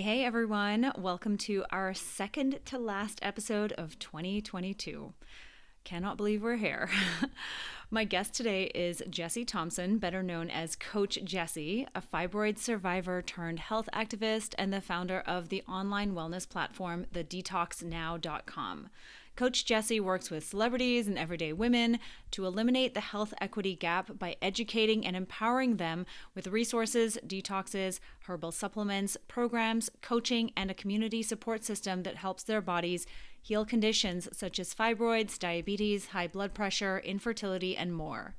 Hey everyone. Welcome to our second to last episode of 2022. Cannot believe we're here. My guest today is Gessie Thompson, better known as Coach Gessie, a fibroid survivor turned health activist and the founder of the online wellness platform, the detoxnow.com. Coach Gessie works with celebrities and everyday women to eliminate the health equity gap by educating and empowering them with resources, detoxes, herbal supplements, programs, coaching, and a community support system that helps their bodies heal conditions such as fibroids, diabetes, high blood pressure, infertility, and more.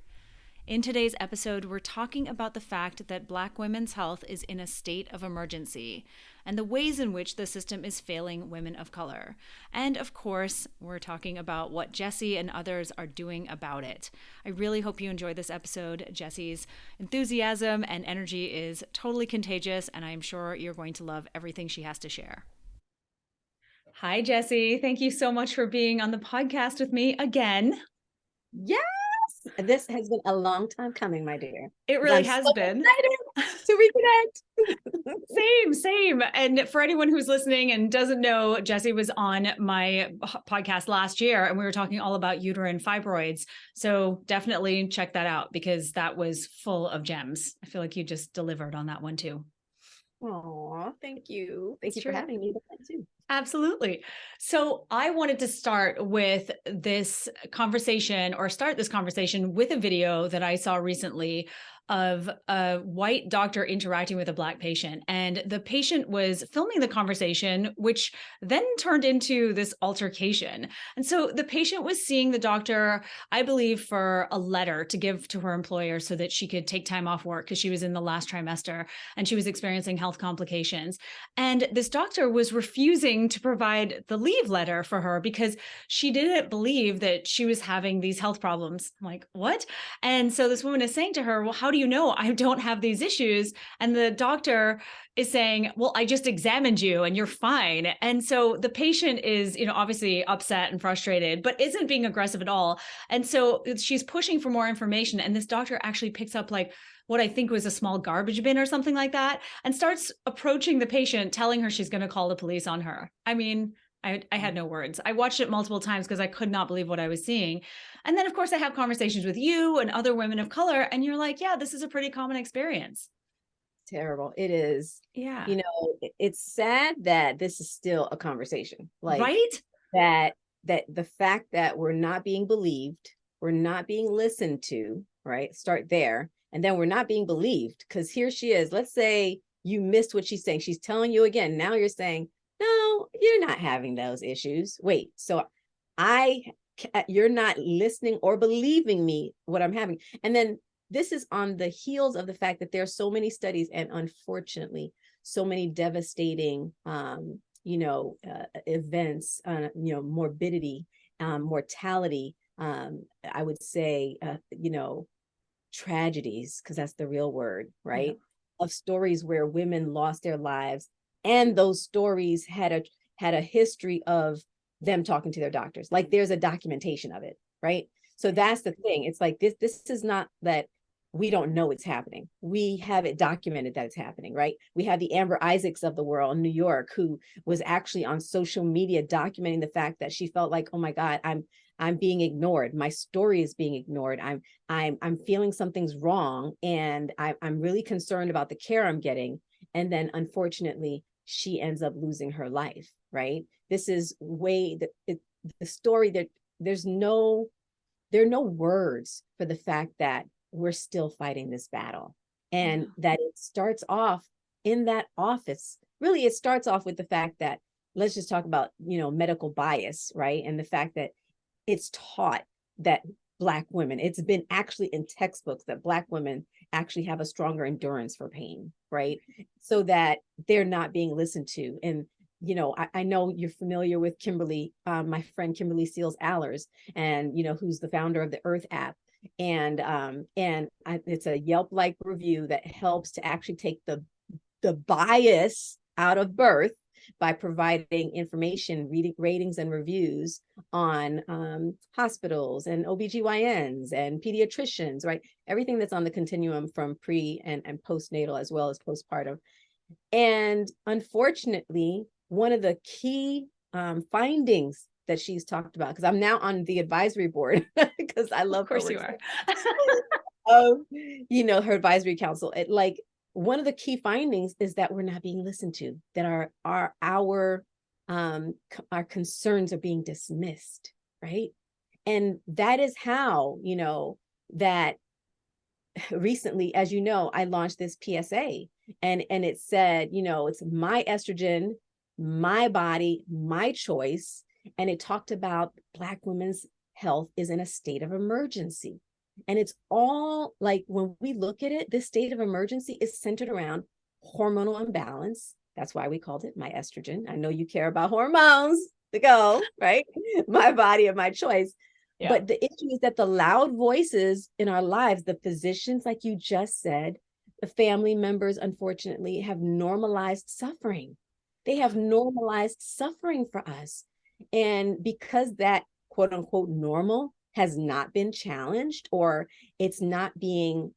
In today's episode, we're talking about the fact that Black women's health is in a state of emergency and the ways in which the system is failing women of color. And of course, we're talking about what Gessie and others are doing about it. I really hope you enjoyed this episode. Gessie's enthusiasm and energy is totally contagious, and I'm sure you're going to love everything she has to share. Hi, Gessie. Thank you so much for being on the podcast with me again. Yes, this has been a long time coming, my dear. It really has been. To reconnect. Same. And for anyone who's listening and doesn't know, Gessie was on my podcast last year and we were talking all about uterine fibroids. So definitely check that out because that was full of gems. I feel like you just delivered on that one too. Oh, thank you. Thank you for having me too. Absolutely. So I wanted to start with this conversation or start this conversation with a video that I saw recently of a white doctor interacting with a Black patient. And the patient was filming the conversation, which then turned into this altercation. And so the patient was seeing the doctor, I believe, for a letter to give to her employer so that she could take time off work because she was in the last trimester and she was experiencing health complications. And this doctor was refusing to provide the leave letter for her because she didn't believe that she was having these health problems. I'm like, what? And so this woman is saying to her, well, how do you know I don't have these issues? And the doctor is saying, well, I just examined you and you're fine. And so the patient is, obviously upset and frustrated, but isn't being aggressive at all. And so she's pushing for more information. And this doctor actually picks up like what I think was a small garbage bin or something like that, and starts approaching the patient, telling her she's going to call the police on her. I mean, I had no words. I watched it multiple times because I could not believe what I was seeing. And then, of course, I have conversations with you and other women of color, and you're like, yeah, this is a pretty common experience. Terrible. It is. Yeah. It's sad that this is still a conversation. Like, right? That the fact that we're not being believed, we're not being listened to, right? Start there. And then we're not being believed because here she is. Let's say you missed what she's saying. She's telling you again. Now you're saying, no, you're not having those issues. Wait, so you're not listening or believing me what I'm having. And then this is on the heels of the fact that there are so many studies and unfortunately so many devastating events, morbidity, mortality, I would say, tragedies, because that's the real word, right? Yeah. Of stories where women lost their lives. And those stories had a history of them talking to their doctors. Like there's a documentation of it, right? So that's the thing. It's like this is not that we don't know it's happening. We have it documented that it's happening, right? We have the Amber Isaacs of the world in New York who was actually on social media documenting the fact that she felt like, oh my God, I'm being ignored. My story is being ignored. I'm feeling something's wrong, and I'm really concerned about the care I'm getting. And then unfortunately, she ends up losing her life, right? This is the story that there are no words for the fact that we're still fighting this battle, and that it starts off in that office. Really, it starts off with the fact that, let's just talk about, medical bias, right? And the fact that it's taught that Black women, it's been actually in textbooks that Black women actually have a stronger endurance for pain, right? So that they're not being listened to. And I know you're familiar with Kimberly, my friend Kimberly Seals Allers, and who's the founder of the Earth app. And it's a Yelp-like review that helps to actually take the bias out of birth by providing information, ratings and reviews on hospitals and OBGYNs and pediatricians, right? Everything that's on the continuum from pre and postnatal as well as postpartum. And unfortunately, one of the key findings that she's talked about, because I'm now on the advisory board because I love her. Of course you are. Her advisory council. Like, one of the key findings is that we're not being listened to, that our concerns are being dismissed, right? And that is how, that recently, as you know, I launched this PSA, and it said, it's my estrogen, my body, my choice. And it talked about Black women's health is in a state of emergency. And it's all like, when we look at it, this state of emergency is centered around hormonal imbalance. That's why we called it my estrogen. I know you care about hormones, to go, right? My body and my choice. Yeah. But the issue is that the loud voices in our lives, the physicians, like you just said, the family members, unfortunately, have normalized suffering. They have normalized suffering for us. And because that quote unquote normal has not been challenged, or it's not being,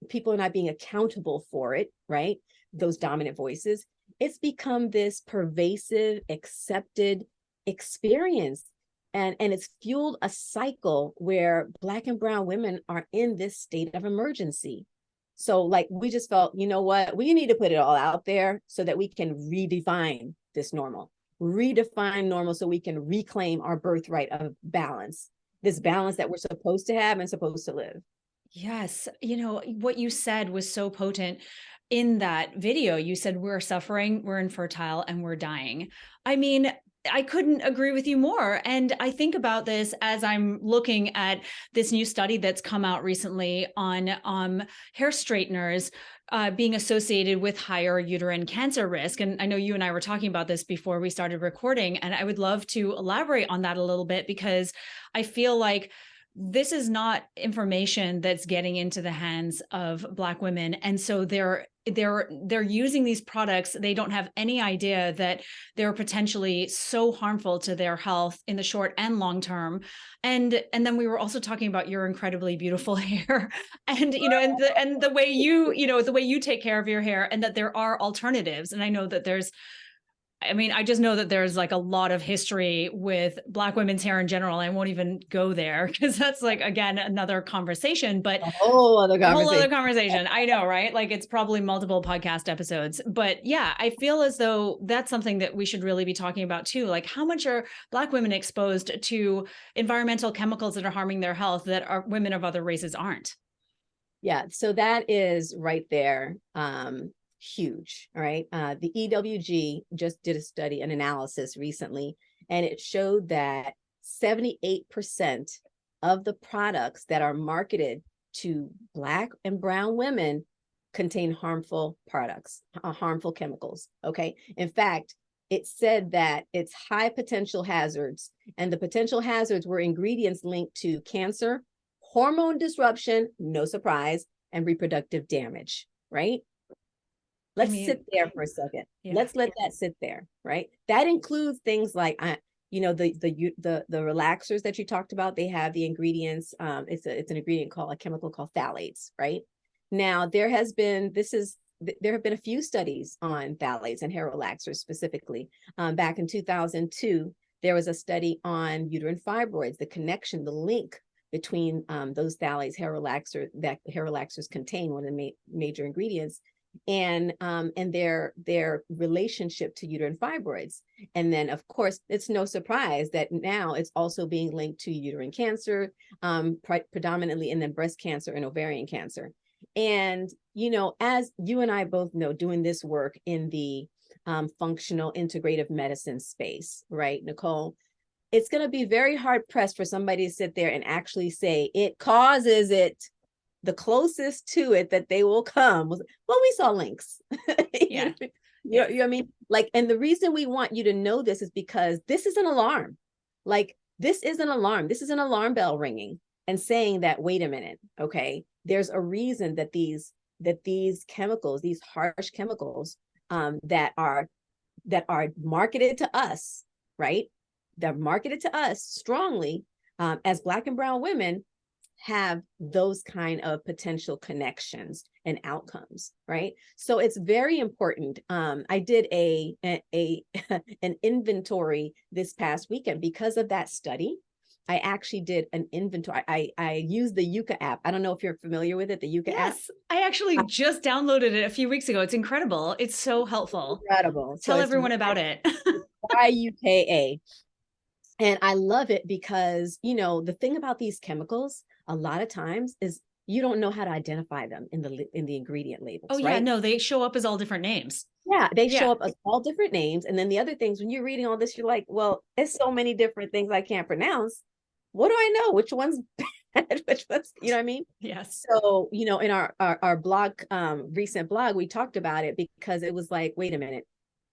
people are not being accountable for it, right? Those dominant voices, it's become this pervasive, accepted experience. And it's fueled a cycle where Black and brown women are in this state of emergency. So like, we just felt, you know what, we need to put it all out there so that we can redefine this normal, redefine normal, so we can reclaim our birthright of balance, this balance that we're supposed to have and supposed to live. Yes. What you said was so potent in that video. You said, we're suffering, we're infertile, and we're dying. I mean, I couldn't agree with you more. And I think about this as I'm looking at this new study that's come out recently on hair straighteners being associated with higher uterine cancer risk. And I know you and I were talking about this before we started recording, and I would love to elaborate on that a little bit, because I feel like this is not information that's getting into the hands of Black women. And so they're using these products. They don't have any idea that they're potentially so harmful to their health in the short and long term. And then we were also talking about your incredibly beautiful hair, and the way the way you take care of your hair, and that there are alternatives. And I know that I just know that there's like a lot of history with Black women's hair in general. I won't even go there, because that's like, again, another conversation, but a whole other conversation. I know, right? Like, it's probably multiple podcast episodes, but yeah, I feel as though that's something that we should really be talking about too. Like, how much are Black women exposed to environmental chemicals that are harming their health that our women of other races aren't? Yeah. So that is right there. Huge. All right. The EWG just did a study, an analysis recently, and it showed that 78% of the products that are marketed to Black and brown women contain harmful products, harmful chemicals. Okay. In fact, it said that it's high potential hazards, and the potential hazards were ingredients linked to cancer, hormone disruption, no surprise, and reproductive damage, right? Let's sit there for a second. Yeah. Let's let that sit there, right? That includes things like, the relaxers that you talked about. They have the ingredients. It's an ingredient called a chemical called phthalates, right? Now there have been a few studies on phthalates and hair relaxers specifically. Back in 2002, there was a study on uterine fibroids, the connection, the link between those phthalates, hair relaxers contain, one of the major ingredients, and their relationship to uterine fibroids. And then, of course, it's no surprise that now it's also being linked to uterine cancer, predominantly, and then breast cancer and ovarian cancer. And, as you and I both know, doing this work in the functional integrative medicine space, right, Nicole? It's going to be very hard pressed for somebody to sit there and actually say it causes it. The closest to it that they will come was, well, we saw links. Yeah. You know what I mean? Like, and the reason we want you to know this is because this is an alarm. Like, this is an alarm. This is an alarm bell ringing and saying that, wait a minute, okay, there's a reason that these chemicals, these harsh chemicals, that are marketed to us, right? They're marketed to us strongly, as Black and brown women, have those kind of potential connections and outcomes, right? So it's very important. I did an inventory this past weekend because of that study. I actually did an inventory. I used the Yucca app. I don't know if you're familiar with it, the Yucca app. Yes, I actually just downloaded it a few weeks ago. It's incredible. It's so helpful. Incredible. Tell everyone about it. YUKA. And I love it because, you know, the thing about these chemicals, a lot of times is you don't know how to identify them in the ingredient labels. Oh yeah, right? no, they show up as all different names. Yeah, they show up as all different names. And then the other things, when you're reading all this, you're like, well, it's so many different things I can't pronounce. What do I know? Which one's bad? Which one's, you know what I mean? Yes. So, you know, in our blog, recent blog, we talked about it because it was like, wait a minute,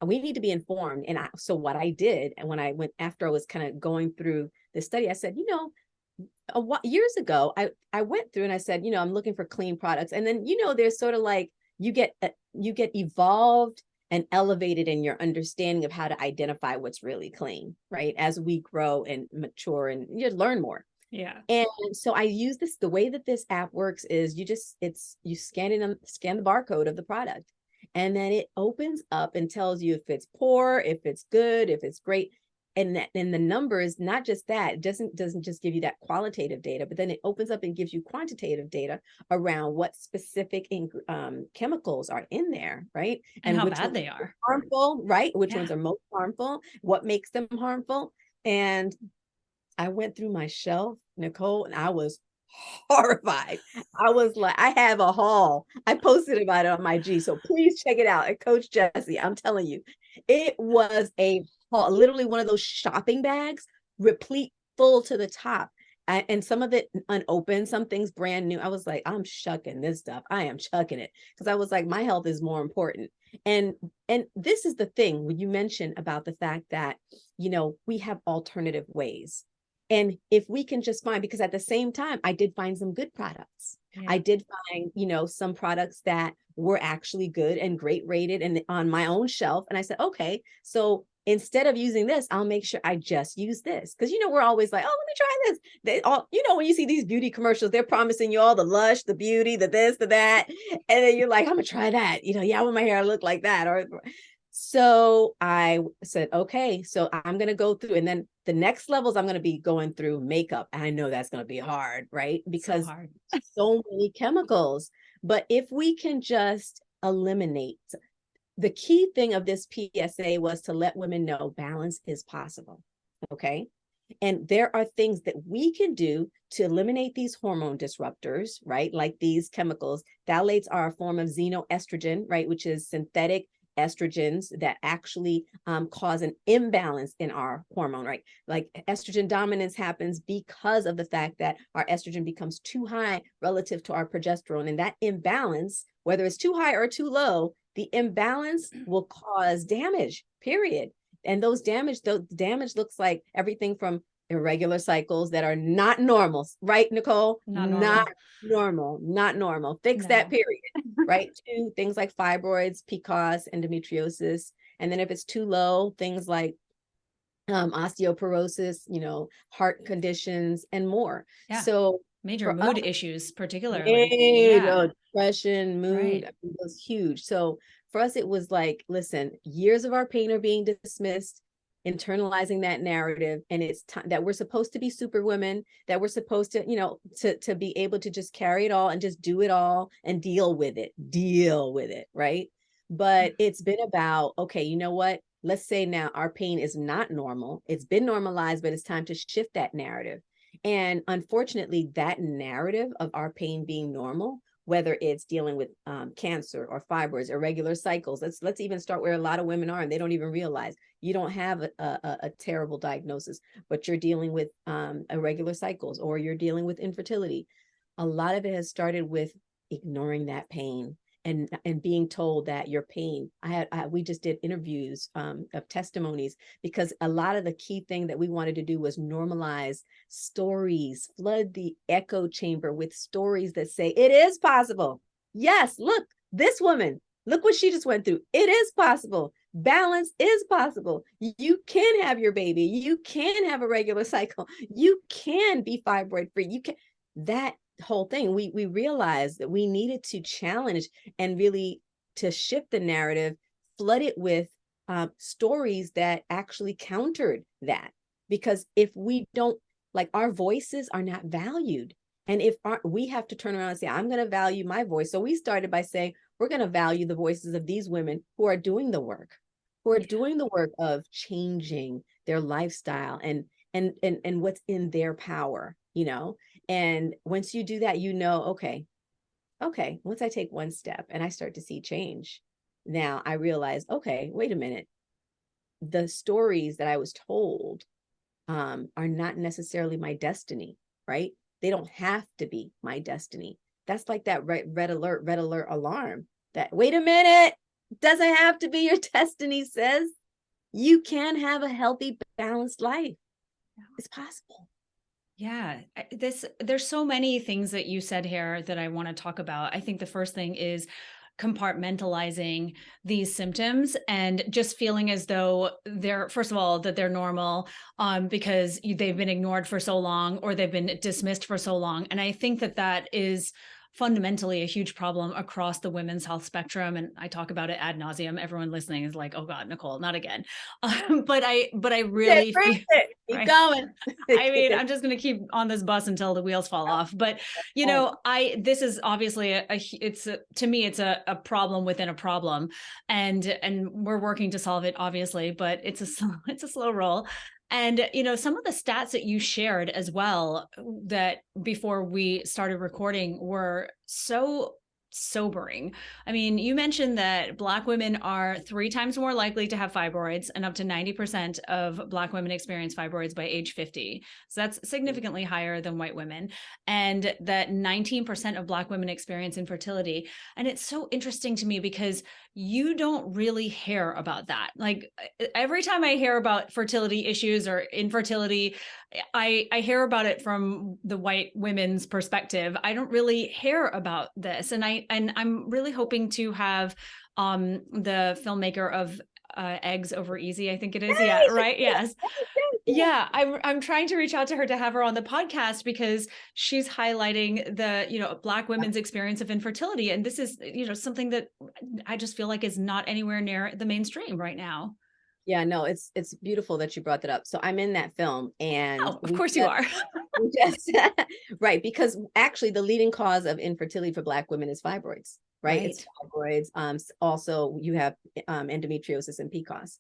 we need to be informed. And so what I did, and when I went after I was kind of going through the study, I said, you know, years ago, I went through and I said, you know, I'm looking for clean products. And then, you know, there's sort of like, you get evolved and elevated in your understanding of how to identify what's really clean, right? As we grow and mature and you learn more. Yeah. And so I use this, the way that this app works is you scan the barcode of the product, and then it opens up and tells you if it's poor, if it's good, if it's great. And the numbers, not just that, it doesn't just give you that qualitative data, but then it opens up and gives you quantitative data around what specific chemicals are in there, right? And how bad they are. Harmful, right? Which ones are most harmful? What makes them harmful? And I went through my shelf, Nicole, and I was horrified. I was like, I have a haul. I posted about it on my G, so please check it out at Coach Gessie. I'm telling you, it was a haul, literally one of those shopping bags, replete, full to the top. And some of it unopened, some things brand new. I was like, I'm shucking this stuff. I am chucking it because I was like, my health is more important. And this is the thing when you mentioned about the fact that, you know, we have alternative ways. And if we can just find, because at the same time, I did find some good products. Yeah. I did find, you know, some products that were actually good and great rated and on my own shelf. And I said, okay, so instead of using this, I'll make sure I just use this. Because, you know, we're always like, oh, let me try this. They all, you know, when you see these beauty commercials, they're promising you all the lush, the beauty, the this, the that. And then you're like, I'm going to try that. You know, yeah, I want my hair to look like that. So I said, okay, so I'm going to go through, and then the next levels, I'm going to be going through makeup. And I know that's going to be hard, right? Because so many chemicals. But if we can just eliminate, the key thing of this PSA was to let women know balance is possible. Okay. And there are things that we can do to eliminate these hormone disruptors, right? Like these chemicals. Phthalates are a form of xenoestrogen, right? Which is synthetic estrogens that actually cause an imbalance in our hormone, right? Like estrogen dominance happens because of the fact that our estrogen becomes too high relative to our progesterone. And that imbalance, whether it's too high or too low, the imbalance will cause damage, period. And those damage looks like everything from irregular cycles that are not normal, right, Nicole? Not normal. Fix that, period, right? To things like fibroids, PCOS, endometriosis. And then if it's too low, things like osteoporosis, you know, heart conditions and more. Yeah. So major mood issues, particularly. Depression, mood, I mean, was huge. So for us, it was like, listen, years of our pain are being dismissed, internalizing that narrative. And it's time that we're supposed to be superwomen, that we're supposed to, you know, to be able to just carry it all and just do it all and deal with it. Right. But it's been about, okay, you know what? Let's say now our pain is not normal. It's been normalized, but it's time to shift that narrative. And unfortunately, that narrative of our pain being normal, whether it's dealing with cancer or fibroids, irregular cycles, let's even start where a lot of women are, and they don't even realize you don't have a terrible diagnosis, but you're dealing with irregular cycles, or you're dealing with infertility. A lot of it has started with ignoring that pain and being told that your pain. We just did interviews of testimonies, because a lot of the key thing that we wanted to do was normalize stories, flood the echo chamber with stories that say it is possible. Yes, look, this woman, look what she just went through. It is possible. Balance is possible. You can have your baby. You can have a regular cycle. You can be fibroid free. You can. that whole thing, we realized that we needed to challenge and really to shift the narrative, flood it with stories that actually countered that. Because if we don't, like, our voices are not valued. And if we have to turn around and say, I'm going to value my voice. So we started by saying, we're going to value the voices of these women who are doing the work, doing the work of changing their lifestyle and what's in their power, you know? And once you do that, you know, okay, once I take one step and I start to see change, now I realize, okay, wait a minute. The stories that I was told are not necessarily my destiny, right? They don't have to be my destiny. That's like that red alert alarm that, wait a minute, doesn't have to be your destiny, says you can have a healthy, balanced life. It's possible. Yeah, there's so many things that you said here that I want to talk about. I think the first thing is compartmentalizing these symptoms and just feeling as though they're, first of all, that they're normal, because they've been ignored for so long or they've been dismissed for so long. And I think that that is fundamentally a huge problem across the women's health spectrum. And I talk about it ad nauseum. Everyone listening is like, oh God, Nicole, not again. But I really feel, keep right? going. I mean, I'm just going to keep on this bus until the wheels fall off. But, you know, this is obviously to me, it's a problem within a problem, and we're working to solve it, obviously, but it's a slow roll. And, you know, some of the stats that you shared as well, that before we started recording, were so sobering. I mean, you mentioned that Black women are 3 times more likely to have fibroids, and up to 90% of Black women experience fibroids by age 50. So that's significantly higher than white women. And that 19% of Black women experience infertility. And it's so interesting to me because you don't really hear about that. Like, every time I hear about fertility issues or infertility, I hear about it from the white women's perspective. I don't really hear about this. And I'm really hoping to have the filmmaker of Eggs Over Easy, I think it is. Yeah, right. Yes. Yeah, I'm trying to reach out to her to have her on the podcast because she's highlighting the, you know, Black women's experience of infertility. And this is, you know, something that I just feel like is not anywhere near the mainstream right now. Yeah, no, it's beautiful that you brought that up. So I'm in that film, and Oh, of course you are. we just right, because actually the leading cause of infertility for Black women is fibroids, right? It's fibroids. Also you have endometriosis and PCOS.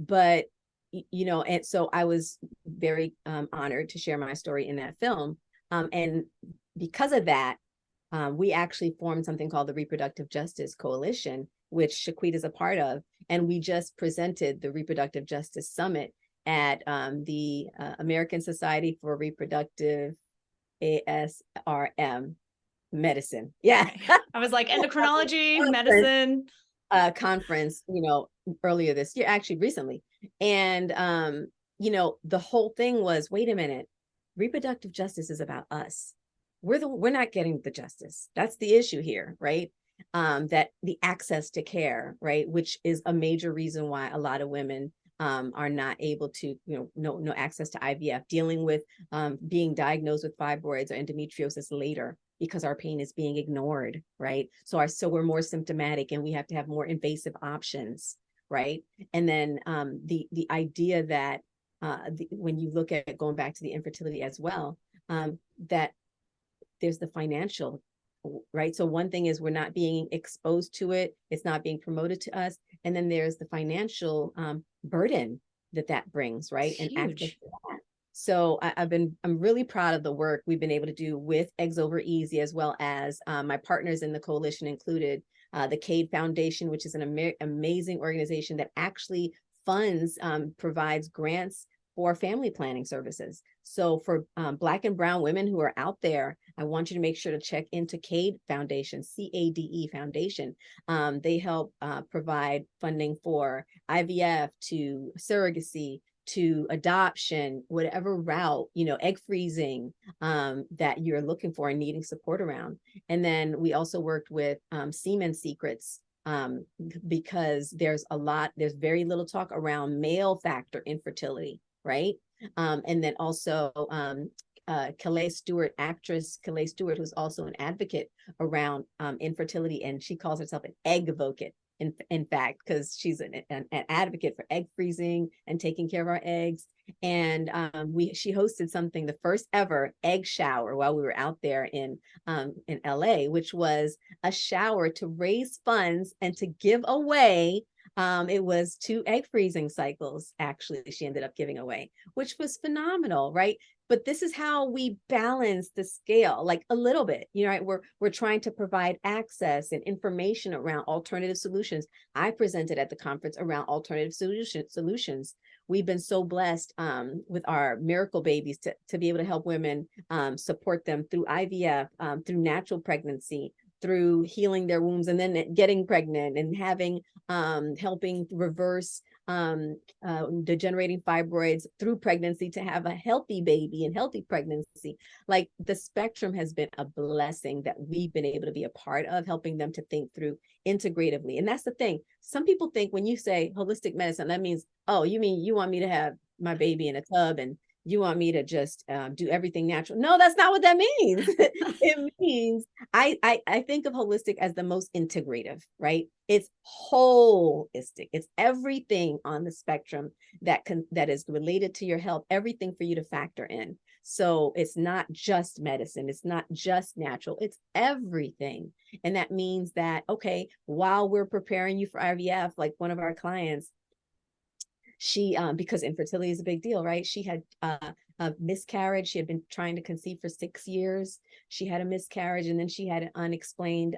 But you know, and so I was very honored to share my story in that film. And because of that, we actually formed something called the Reproductive Justice Coalition, which Shaquita is a part of. And we just presented the Reproductive Justice Summit at the American Society for Reproductive ASRM medicine. Yeah. I was like, endocrinology, medicine. Conference, you know, earlier this year, actually recently. And, you know, the whole thing was, wait a minute, reproductive justice is about us. We're not getting the justice. That's the issue here, right? That the access to care, right, which is a major reason why a lot of women are not able to, you know, no access to IVF, dealing with being diagnosed with fibroids or endometriosis later because our pain is being ignored, right? So we're more symptomatic and we have to have more invasive options, right? And then the idea that when you look at going back to the infertility as well, that there's the financial, right? So one thing is we're not being exposed to it. It's not being promoted to us. And then there's the financial burden that brings, right? It's and huge. access to that. So I'm really proud of the work we've been able to do with Eggs Over Easy, as well as my partners in the coalition included the CADE Foundation, which is an amazing organization that actually funds, provides grants for family planning services. So for Black and brown women who are out there, I want you to make sure to check into CADE Foundation, CADE Foundation. They help provide funding for IVF, to surrogacy, to adoption, whatever route, you know, egg freezing that you're looking for and needing support around. And then we also worked with Semen Secrets, because there's very little talk around male factor infertility, right? And then also Calais Stewart, actress Calais Stewart, who's also an advocate around infertility, and she calls herself an egg advocate. In fact, because she's an advocate for egg freezing and taking care of our eggs. And she hosted something, the first ever egg shower, while we were out there in LA, which was a shower to raise funds and to give away. It was 2 egg freezing cycles, actually, she ended up giving away, which was phenomenal, right? But this is how we balance the scale, like a little bit, you know, right? We're trying to provide access and information around alternative solutions. I presented at the conference around alternative solutions. We've been so blessed with our miracle babies to be able to help women, support them through IVF, through natural pregnancy, through healing their wombs and then getting pregnant and having helping reverse degenerating fibroids through pregnancy to have a healthy baby and healthy pregnancy. Like, the spectrum has been a blessing that we've been able to be a part of, helping them to think through integratively. And that's the thing. Some people think when you say holistic medicine, that means, oh, you mean you want me to have my baby in a tub and you want me to just do everything natural? No, that's not what that means. It means I think of holistic as the most integrative, right? It's holistic. It's everything on the spectrum that is related to your health, everything for you to factor in. So it's not just medicine. It's not just natural. It's everything. And that means that, okay, while we're preparing you for IVF, like one of our clients, she because infertility is a big deal, right? She had a miscarriage. She had been trying to conceive for 6 years. She had a miscarriage, and then she had an unexplained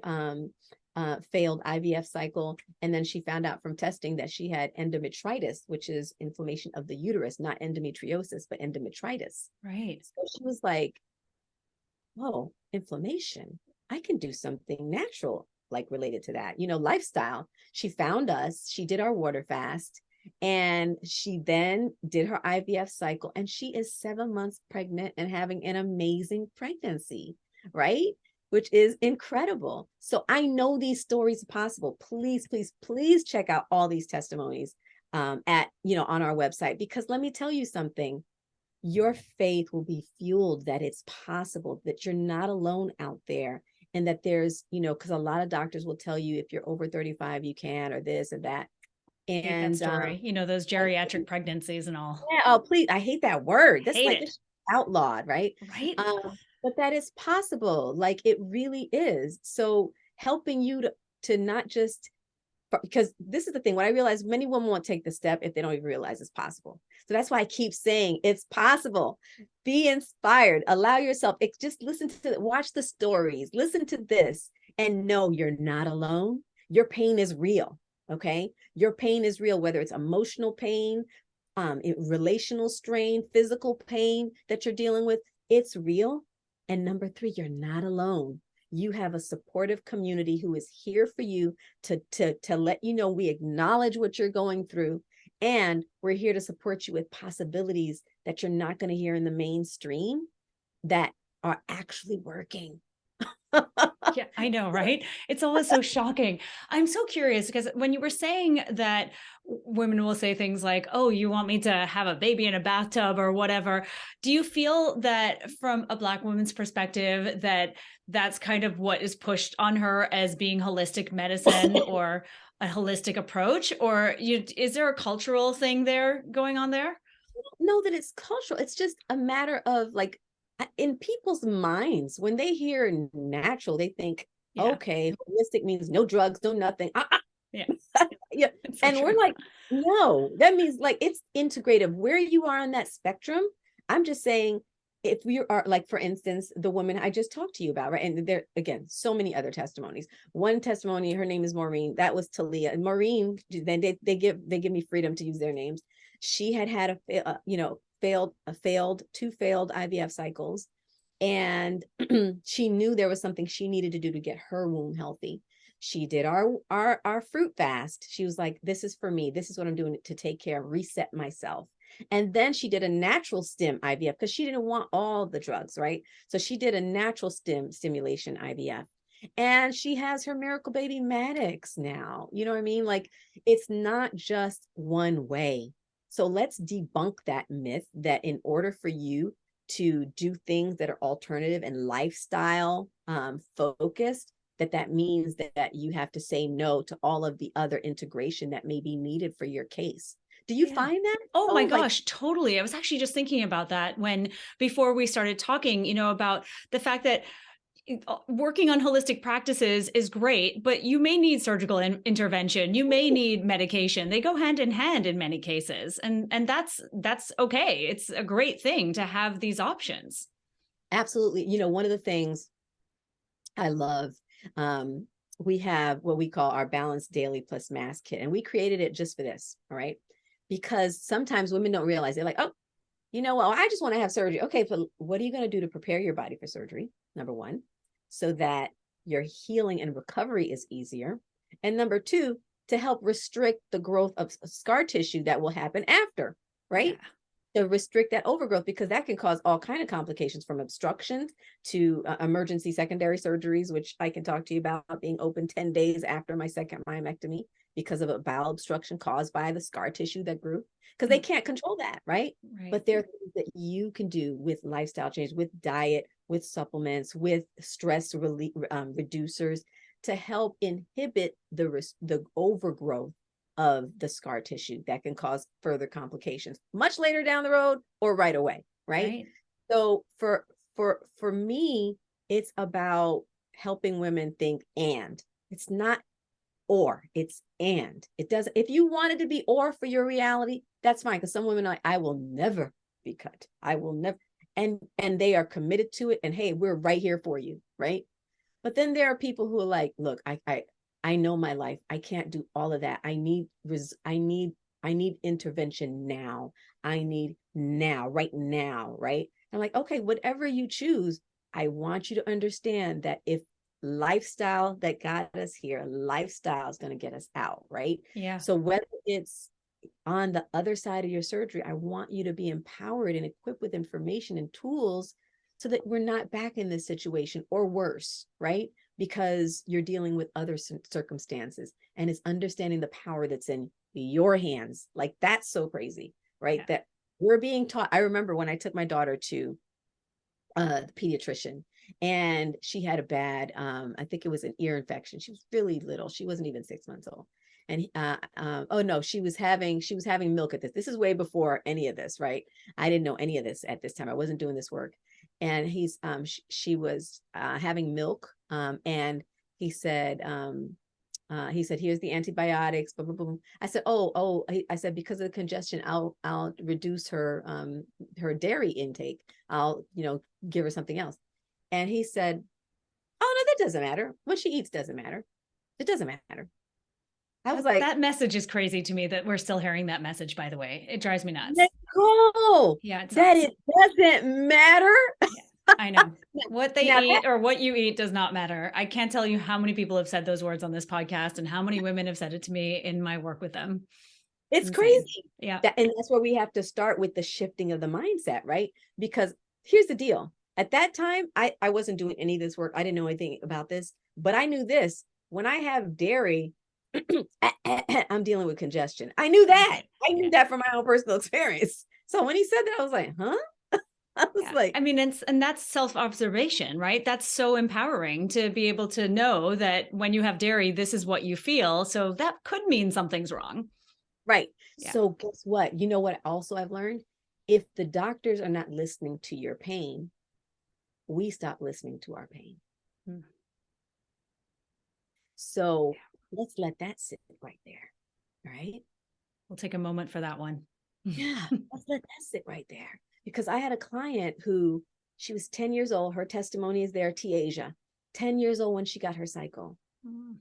failed IVF cycle. And then she found out from testing that she had endometritis, which is inflammation of the uterus, not endometriosis, but endometritis. Right. So she was like, whoa, inflammation. I can do something natural, like related to that, you know, lifestyle. She found us, she did our water fast, and she then did her IVF cycle, and she is 7 months pregnant and having an amazing pregnancy, right? Which is incredible. So I know these stories are possible. Please, please, please check out all these testimonies on our website, because let me tell you something. Your faith will be fueled that it's possible, that you're not alone out there, and that there's, because a lot of doctors will tell you if you're over 35, you can, or this or that. I hate that story. Those geriatric pregnancies and all. Yeah, oh, please. I hate that word. That's Hate like it. outlawed, right? Right. But that is possible. Like, it really is. So helping you to not just, because this is the thing, what I realize, many women won't take the step if they don't even realize it's possible. So that's why I keep saying it's possible. Be inspired, allow yourself, just watch the stories, listen to this, and know you're not alone. Your pain is real. Okay. Your pain is real, whether it's emotional pain, relational strain, physical pain that you're dealing with, it's real. And number 3, you're not alone. You have a supportive community who is here for you to let you know we acknowledge what you're going through, and we're here to support you with possibilities that you're not going to hear in the mainstream that are actually working. Yeah, I know, right? It's always so shocking. I'm so curious, because when you were saying that women will say things like, oh, you want me to have a baby in a bathtub or whatever, do you feel that from a Black woman's perspective that that's kind of what is pushed on her as being holistic medicine or a holistic approach? Or is there a cultural thing there going on there? I don't know that it's cultural. It's just a matter of, like, in people's minds, when they hear natural, they think, okay, holistic means no drugs, no nothing. Yeah. Yeah. So and true. We're like, no, that means, like, it's integrative. Where you are on that spectrum, I'm just saying, if we are, like, for instance, the woman I just talked to you about, right? And there, again, so many other testimonies. One testimony, her name is Maureen. That was Talia. And Maureen, then they give me freedom to use their names. She had two failed IVF cycles, and she knew there was something she needed to do to get her womb healthy. She did our fruit fast. She was like, this is for me. This is what I'm doing to take care of, reset myself. And then she did a natural stim IVF because she didn't want all the drugs, right? So she did a natural stimulation IVF. And she has her miracle baby Maddox now. You know what I mean? Like, it's not just one way. So let's debunk that myth that in order for you to do things that are alternative and lifestyle focused, that means that you have to say no to all of the other integration that may be needed for your case. Do you find that? Oh my gosh, totally. I was actually just thinking about that before we started talking, about the fact that working on holistic practices is great, but you may need surgical intervention. You may need medication. They go hand in hand in many cases. And that's okay. It's a great thing to have these options. Absolutely. One of the things I love, we have what we call our Balanced Daily Plus Mass Kit, and we created it just for this. All right. Because sometimes women don't realize, they're like, oh, well, I just want to have surgery. Okay, but what are you going to do to prepare your body for surgery? Number one, so that your healing and recovery is easier. And number two, to help restrict the growth of scar tissue that will happen after, right? Yeah. To restrict that overgrowth, because that can cause all kinds of complications, from obstructions to emergency secondary surgeries, which I can talk to you about, being open 10 days after my second myomectomy because of a bowel obstruction caused by the scar tissue that grew, because they can't control that, right? But there are things that you can do with lifestyle change, with diet, with supplements, with stress reducers, to help inhibit the overgrowth of the scar tissue that can cause further complications much later down the road or right away, right? So for me, it's about helping women think, and it's not or, it's and. It doesn't, if you want it to be or for your reality, that's fine, because some women are like, I will never be cut. I will never, and they are committed to it, and hey, we're right here for you, right? But then there are people who are like, look, I know my life. I can't do all of that. I need intervention now. I need now, right now, right? I'm like, okay, whatever you choose, I want you to understand that if lifestyle that got us here, lifestyle is going to get us out, right? Yeah. So whether it's on the other side of your surgery, I want you to be empowered and equipped with information and tools so that we're not back in this situation, or worse, right? Because you're dealing with other circumstances, and it's understanding the power that's in your hands. Like, that's so crazy, right? Yeah. That we're being taught. I remember when I took my daughter to the pediatrician, and she had a bad, I think it was an ear infection. She was really little. She wasn't even 6 months old. And oh no, she was having milk at this. This is way before any of this, right? I didn't know any of this at this time. I wasn't doing this work. And she was having milk, and he said, here's the antibiotics. Blah, blah, blah. I said, I said, because of the congestion, I'll reduce her dairy intake. I'll give her something else. And he said, oh no, that doesn't matter. What she eats doesn't matter. It doesn't matter. I was like, that message is crazy to me, that we're still hearing that message, by the way. It drives me nuts. Nicole, yeah, that it doesn't matter. Yeah, I know. What they eat or what you eat does not matter. I can't tell you how many people have said those words on this podcast, and how many women have said it to me in my work with them. It's crazy. Yeah. And that's where we have to start with the shifting of the mindset, right? Because here's the deal. At that time, I wasn't doing any of this work. I didn't know anything about this, but I knew this. When I have dairy, I'm dealing with congestion. I knew that. I knew that from my own personal experience. So when he said that, I was like, huh? I was like, I mean, and that's self-observation, right? That's so empowering to be able to know that when you have dairy, this is what you feel. So that could mean something's wrong. Right. Yeah. So guess what? You know what also I've learned? If the doctors are not listening to your pain, we stop listening to our pain. Hmm. So let's let that sit right there. Right. We'll take a moment for that one. Yeah. Let's let that sit right there. Because I had a client who, she was 10 years old. Her testimony is there, T-Asia, 10 years old when she got her cycle. Mm.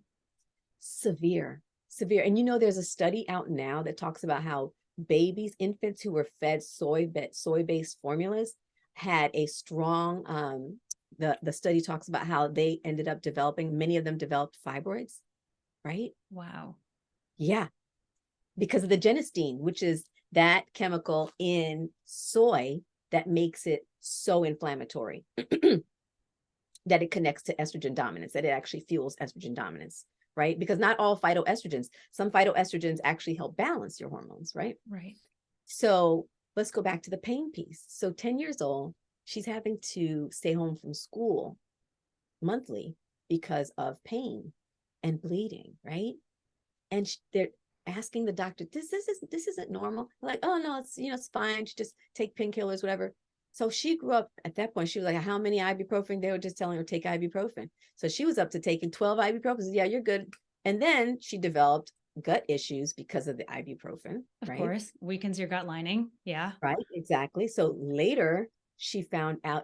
Severe. And there's a study out now that talks about how babies, infants who were fed soy-based formulas had a strong, the study talks about how they ended up many of them developed fibroids, right? Wow. Yeah. Because of the genistein, which is that chemical in soy that makes it so inflammatory that it connects to estrogen dominance, that it actually fuels estrogen dominance, right? Because not all phytoestrogens, some phytoestrogens actually help balance your hormones, right? Right. So let's go back to the pain piece. So 10 years old, she's having to stay home from school monthly because of pain and bleeding, right? And they're asking the doctor, this isn't normal. Like, oh no, it's, you know, it's fine. She just take painkillers, whatever. So she grew up at that point. She was like, how many ibuprofen? They were just telling her take ibuprofen. So she was up to taking 12 ibuprofen. Yeah, you're good. And then she developed gut issues because of the ibuprofen. Of Right. course, weakens your gut lining. Yeah. Right. Exactly. So later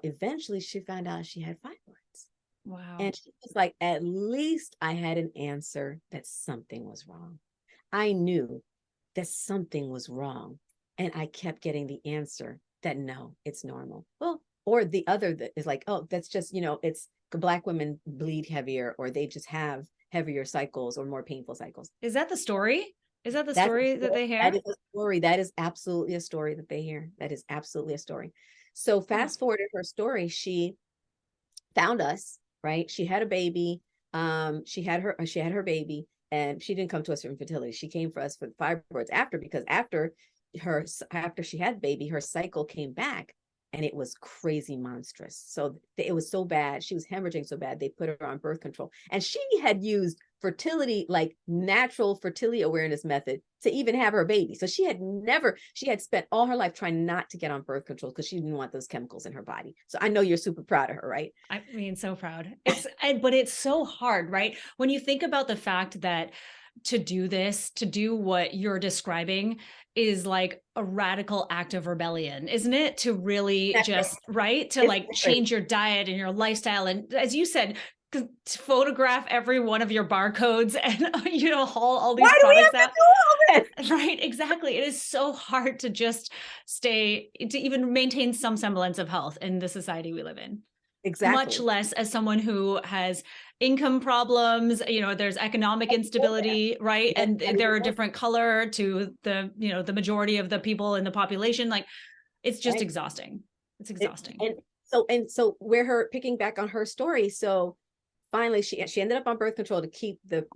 eventually she found out she had fibroids. Wow. And she was like, at least I had an answer that something was wrong. I knew that something was wrong. And I kept getting the answer that no, it's normal. Well, or the other that is like, oh, that's just, you know, it's Black women bleed heavier, or they just have heavier cycles or more painful cycles. Is that the story? Is that the That's story that they hear? That is a story. That is absolutely a story that they hear. That is absolutely a story. So fast forward in her story, she found us, right? She had a baby. She had her baby, and she didn't come to us for infertility. She came for us for fibroids because after she had baby, her cycle came back, and it was crazy monstrous. So it was so bad. She was hemorrhaging so bad, they put her on birth control. And she had used fertility, like natural fertility awareness method, to even have her baby. So she had spent all her life trying not to get on birth control because she didn't want those chemicals in her body. So I know you're super proud of her, right? I mean, so proud. But it's so hard, right? When you think about the fact that to do what you're describing is like a radical act of rebellion, isn't it? To really just, right? To like change your diet and your lifestyle. And as you said, to photograph every one of your barcodes and, you know, haul all these products out. Right, exactly. It is so hard to just to even maintain some semblance of health in the society we live in. Exactly. Much less as someone who has income problems, you know, there's economic instability, right? And they're a different color to the, you know, the majority of the people in the population. Like, it's just exhausting. It's exhausting. And so where her picking back on her story. So finally she ended up on birth control to keep to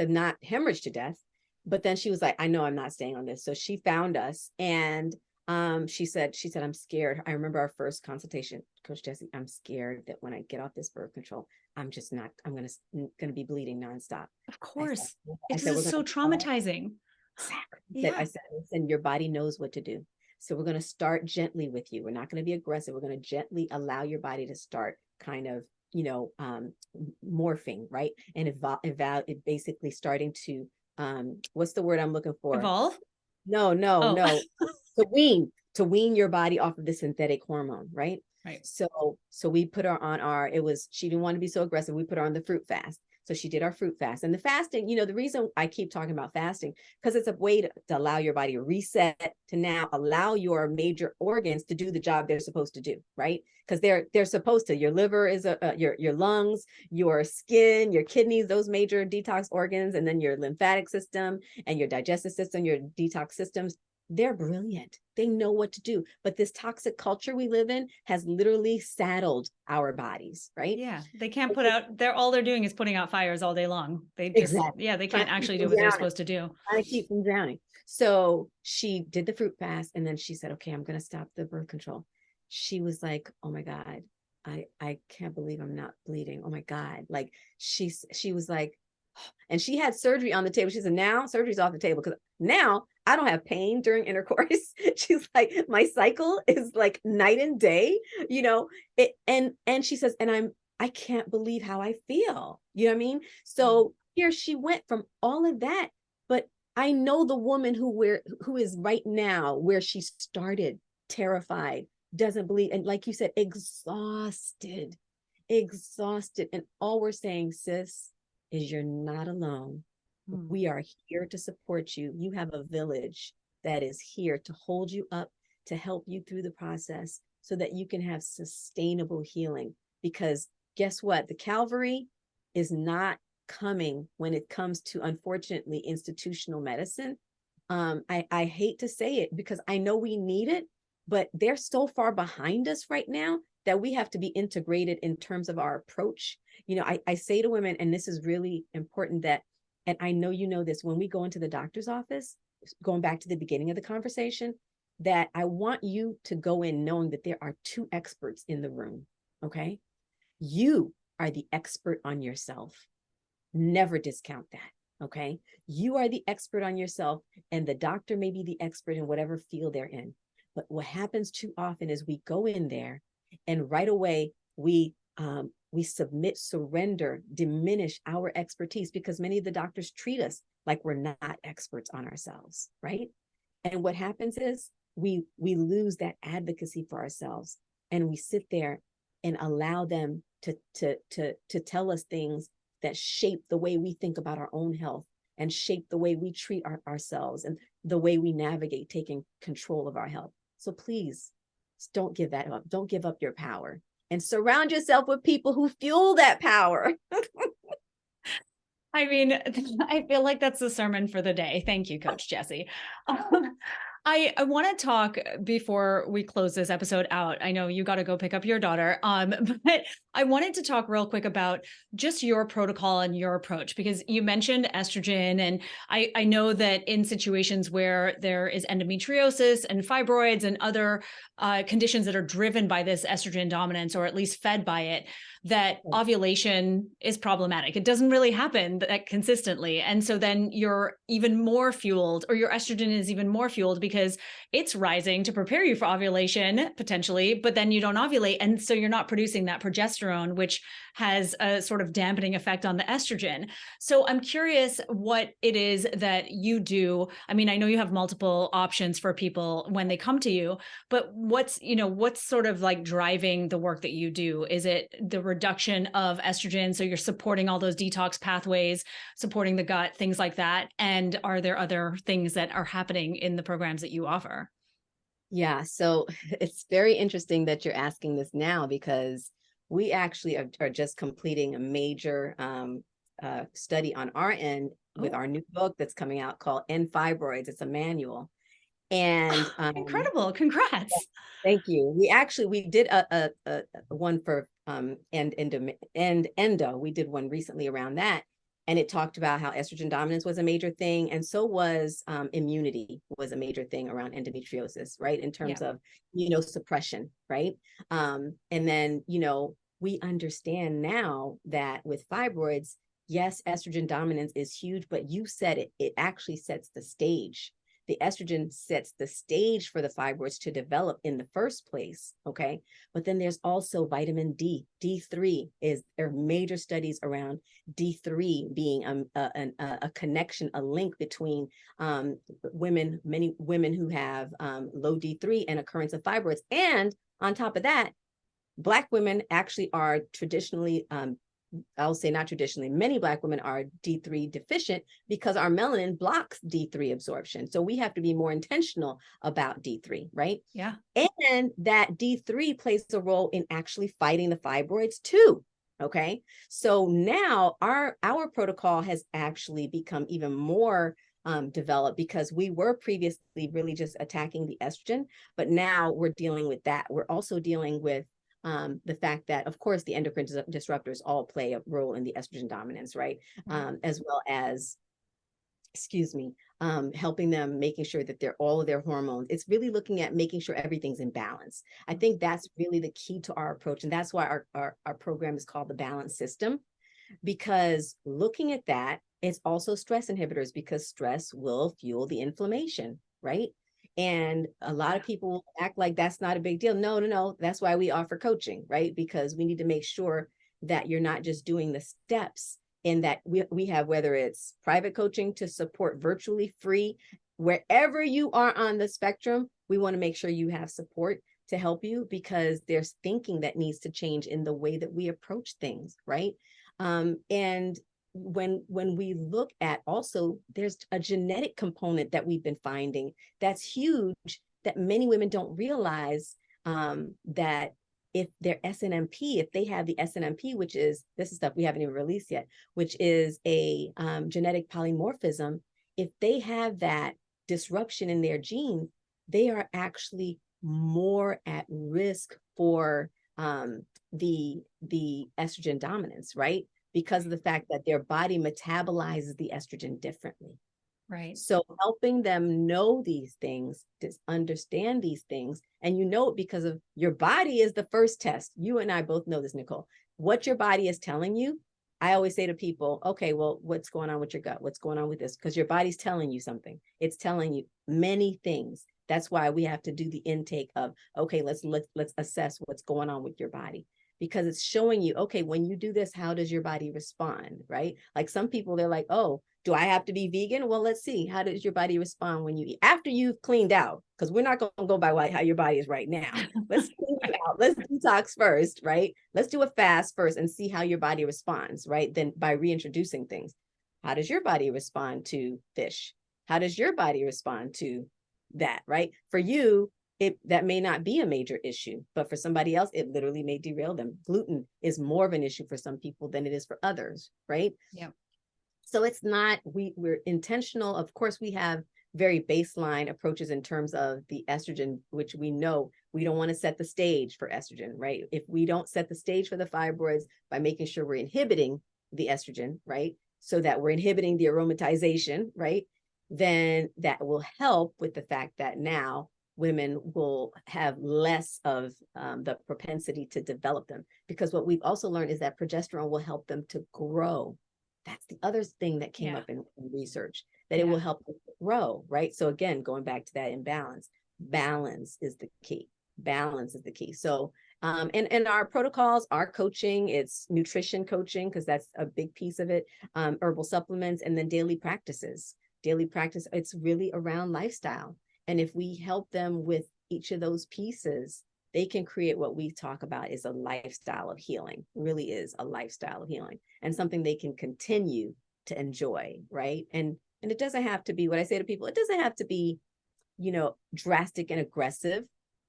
not hemorrhage to death. But then she was like, I know I'm not staying on this. So she found us, and she said, I'm scared. I remember our first consultation, Coach Gessie, I'm scared that when I get off this birth control, I'm gonna be bleeding nonstop. Of course. It's so traumatizing. Exactly. I said, listen, your body knows what to do. So we're going to start gently with you. We're not going to be aggressive. We're going to gently allow your body to start kind of, you know, morphing, right? And it basically starting to, what's the word I'm looking for? Evolve? No. To wean your body off of the synthetic hormone, right? Right. So we put her on she didn't want to be so aggressive. We put her on the fruit fast. So she did our fruit fast. And the fasting, you know, the reason I keep talking about fasting, because it's a way to allow your body to reset, to now allow your major organs to do the job they're supposed to do, right? Because they're supposed to. Your liver is your lungs, your skin, your kidneys, those major detox organs, and then your lymphatic system and your digestive system, your detox systems. They're brilliant. They know what to do. But this toxic culture we live in has literally saddled our bodies, right? Yeah. They can't all they're doing is putting out fires all day long. They can't actually do what they're supposed to do. Trying to keep from drowning. So she did the fruit fast, and then she said, okay, I'm going to stop the birth control. She was like, oh my God, I can't believe I'm not bleeding. Oh my God. Like she was like, and she had surgery on the table. She said, now surgery's off the table because now I don't have pain during intercourse. She's like, my cycle is like night and day, you know, and she says, and I can't believe how I feel. You know what I mean? So here she went from all of that, but I know the woman who is right now where she started, terrified, doesn't believe, and like you said, exhausted. And all we're saying, sis, is you're not alone. We are here to support you. You have a village that is here to hold you up, to help you through the process so that you can have sustainable healing. Because guess what? The Calvary is not coming when it comes to, unfortunately, institutional medicine. I hate to say it because I know we need it, but they're so far behind us right now that we have to be integrated in terms of our approach. You know, I say to women, and this is really important, that, and I know you know this, when we go into the doctor's office, going back to the beginning of the conversation, that I want you to go in knowing that there are two experts in the room. Okay. You are the expert on yourself. Never discount that. Okay. You are the expert on yourself, and the doctor may be the expert in whatever field they're in. But what happens too often is we go in there and right away we submit, surrender, diminish our expertise, because many of the doctors treat us like we're not experts on ourselves, right? And what happens is we lose that advocacy for ourselves, and we sit there and allow them to tell us things that shape the way we think about our own health and shape the way we treat ourselves and the way we navigate taking control of our health. So please don't give that up. Don't give up your power, and surround yourself with people who fuel that power. I mean, I feel like that's the sermon for the day. Thank you, Coach Gessie. I want to talk before we close this episode out. I know you got to go pick up your daughter, but I wanted to talk real quick about just your protocol and your approach, because you mentioned estrogen, and I know that in situations where there is endometriosis and fibroids and other conditions that are driven by this estrogen dominance, or at least fed by it, that ovulation is problematic. It doesn't really happen that consistently. And so then you're even more fueled, or your estrogen is even more fueled because it's rising to prepare you for ovulation potentially, but then you don't ovulate. And so you're not producing that progesterone, which has a sort of dampening effect on the estrogen. So I'm curious what it is that you do. I mean, I know you have multiple options for people when they come to you, but what's sort of like driving the work that you do? Is it the reduction of estrogen? So you're supporting all those detox pathways, supporting the gut, things like that. And are there other things that are happening in the programs that you offer? Yeah, so it's very interesting that you're asking this now, because we actually are just completing a major study on our end with our new book that's coming out called End Fibroids. It's a manual. And incredible. Congrats. thank you. We did a one for endo. We did one recently around that. And it talked about how estrogen dominance was a major thing. And so was immunity was a major thing around endometriosis, right? In terms of, suppression, right? And then, we understand now that with fibroids, yes, estrogen dominance is huge, but you said it actually sets the stage. The estrogen sets the stage for the fibroids to develop in the first place, okay? But then there's also vitamin D. D3 there are major studies around D3 being a connection, a link between many women who have low D3 and occurrence of fibroids. And on top of that, Black women actually are traditionally I'll say not traditionally, many Black women are D3 deficient because our melanin blocks D3 absorption. So we have to be more intentional about D3, right? Yeah. And that D3 plays a role in actually fighting the fibroids too. Okay. So now our protocol has actually become even more developed, because we were previously really just attacking the estrogen, but now we're dealing with that. We're also dealing with the fact that, of course, the endocrine disruptors all play a role in the estrogen dominance, right? As well as, helping them, making sure that all of their hormones. It's really looking at making sure everything's in balance. I think that's really the key to our approach. And that's why our program is called the Balance System, because looking at that, it's also stress inhibitors, because stress will fuel the inflammation, right? And a lot of people act like that's not a big deal. No. That's why we offer coaching, right? Because we need to make sure that you're not just doing the steps, in that we have, whether it's private coaching to support virtually free, wherever you are on the spectrum, we want to make sure you have support to help you, because there's thinking that needs to change in the way that we approach things, right? And when we look at, also there's a genetic component that we've been finding that's huge, that many women don't realize, that if their SNMP, if they have the SNMP, which is, this is stuff we haven't even released yet, which is a genetic polymorphism, if they have that disruption in their gene, they are actually more at risk for the estrogen dominance, right? Because of the fact that their body metabolizes the estrogen differently. Right. So helping them know these things, to understand these things, and you know it because of your body is the first test. You and I both know this, Nicole. What your body is telling you, I always say to people, okay, well, what's going on with your gut? What's going on with this? Because your body's telling you something. It's telling you many things. That's why we have to do the intake of, okay, let's assess what's going on with your body, because it's showing you, okay, when you do this, how does your body respond, right? Like some people, they're like, oh, do I have to be vegan? Well, let's see. How does your body respond when you eat? After you've cleaned out, because we're not going to go by how your body is right now. Let's clean it out. Let's detox first, right? Let's do a fast first and see how your body responds, right? Then by reintroducing things. How does your body respond to fish? How does your body respond to that, right? For you, that may not be a major issue, but for somebody else, it literally may derail them. Gluten is more of an issue for some people than it is for others, right? Yeah. So it's not, we're intentional. Of course, we have very baseline approaches in terms of the estrogen, which we know we don't want to set the stage for estrogen, right? If we don't set the stage for the fibroids by making sure we're inhibiting the estrogen, right? So that we're inhibiting the aromatization, right? Then that will help with the fact that now women will have less of the propensity to develop them. Because what we've also learned is that progesterone will help them to grow. That's the other thing that came up in research, that it will help them grow, right? So again, going back to that imbalance, balance is the key. Balance is the key. So, and our protocols, our coaching, it's nutrition coaching, because that's a big piece of it, herbal supplements, and then daily practices. Daily practice, it's really around lifestyle. And if we help them with each of those pieces, they can create what we talk about is a lifestyle of healing. It really is a lifestyle of healing, and something they can continue to enjoy, right? And it doesn't have to be, what I say to people, it doesn't have to be, drastic and aggressive,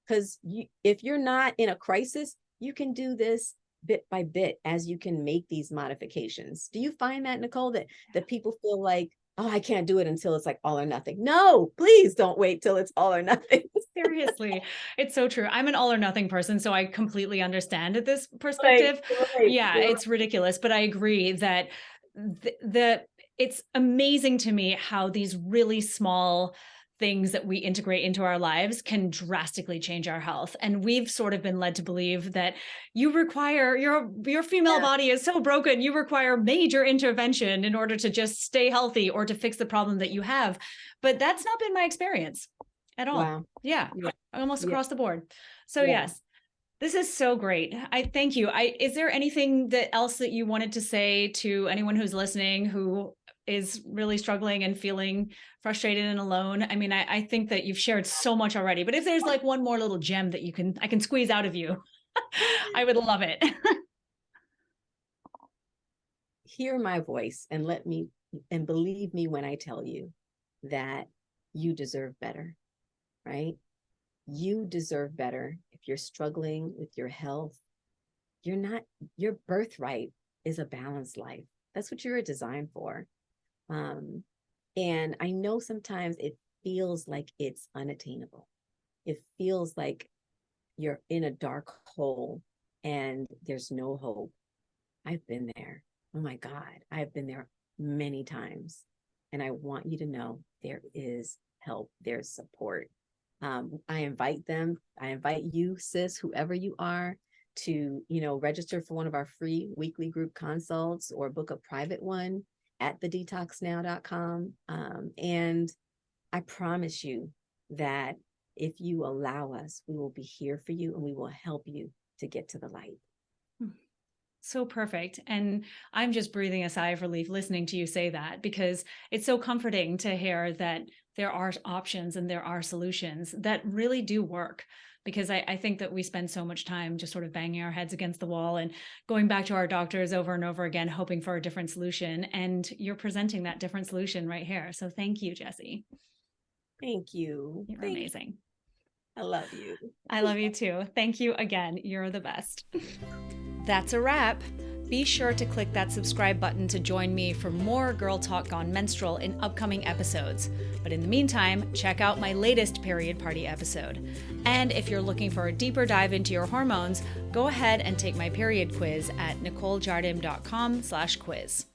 because if you're not in a crisis, you can do this bit by bit as you can make these modifications. Do you find that, Nicole, that people feel like, oh, I can't do it until it's like all or nothing? No, please don't wait till it's all or nothing. Seriously, it's so true. I'm an all or nothing person, so I completely understand this perspective. Right. Yeah, it's ridiculous, but I agree that it's amazing to me how these really small things that we integrate into our lives can drastically change our health. And we've sort of been led to believe that you require, your female body is so broken, you require major intervention in order to just stay healthy or to fix the problem that you have. But that's not been my experience at all. Wow. Yeah. Almost across the board. So yes, this is so great. I thank you. Is there anything else that you wanted to say to anyone who's listening who is really struggling and feeling frustrated and alone? I mean, I think that you've shared so much already, but if there's like one more little gem that I can squeeze out of you, I would love it. Hear my voice and believe me when I tell you that you deserve better, right? You deserve better. If you're struggling with your health, your birthright is a balanced life. That's what you're designed for. And I know sometimes it feels like it's unattainable. It feels like you're in a dark hole and there's no hope. I've been there. Oh my God, I've been there many times. And I want you to know there is help, there's support. I invite you, sis, whoever you are, to, register for one of our free weekly group consults or book a private one at thedetoxnow.com. And I promise you that if you allow us, we will be here for you and we will help you to get to the light. So perfect. And I'm just breathing a sigh of relief listening to you say that, because it's so comforting to hear that there are options and there are solutions that really do work. Because I think that we spend so much time just sort of banging our heads against the wall and going back to our doctors over and over again, hoping for a different solution. And you're presenting that different solution right here. So thank you, Gessie. Thank you. You're amazing. I love you. I love you too. Thank you again. You're the best. That's a wrap. Be sure to click that subscribe button to join me for more Girl Talk Gone Menstrual in upcoming episodes. But in the meantime, check out my latest Period Party episode. And if you're looking for a deeper dive into your hormones, go ahead and take my period quiz at NicoleJardim.com/quiz.